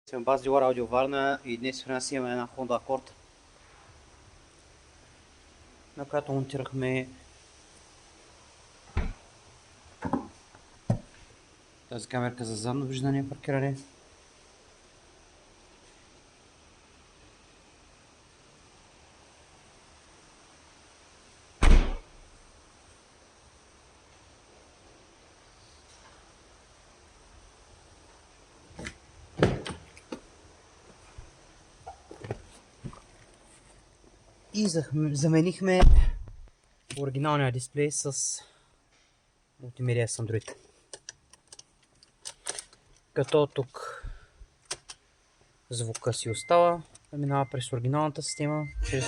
Съм Бас Дилар Аудио Варна и днес в нас имаме една Honda Accord, на която монтирахме тази камерка за задно виждане, паркиране. И заменихме оригиналния дисплей с мултимедия с Android. Като тук звука си остава, минава през оригиналната система, чрез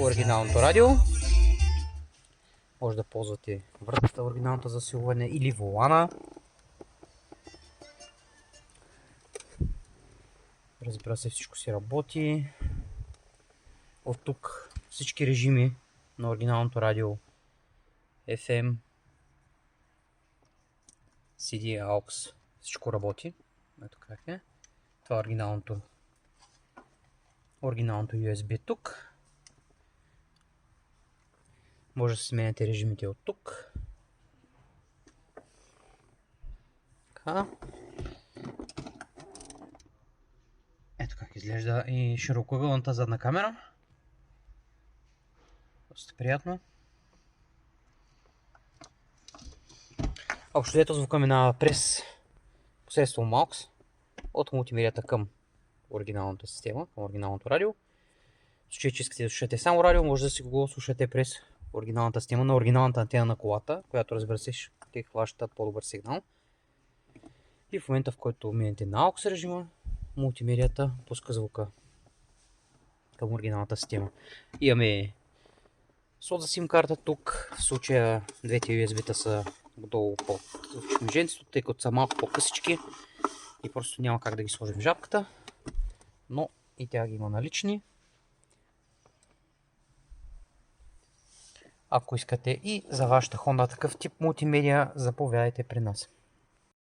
оригиналното радио. Може да ползвате вратата оригиналната за засилване или волана. Разбира се, всичко си работи. От тук всички режими на оригиналното радио, FM, CD, AUX, всичко работи. Ето как е. Това е оригиналното USB тук. Може да сменяте режимите от тук. Така. Ето как изглежда и широкоъгълната задна камера. Доста приятно. Общо взето звука минава през посредством AUX от мултимедията към оригиналната система, към оригиналното радио. В случай, че искате да слушате само радио, може да си го слушате през оригиналната система на оригиналната антена на колата, която, разбира се, ще хващат по-добър сигнал. И в момента, в който минете на AUX режима, мултимедията пуска звука към оригиналната система. Имаме слот за SIM карта тук. В случая двете USB-та са долу под чекмедженцето, тъй като са малко по-късички и просто няма как да ги сложим в жабката, но и тя ги има налични. Ако искате и за вашата Honda такъв тип мултимедия, заповядайте при нас.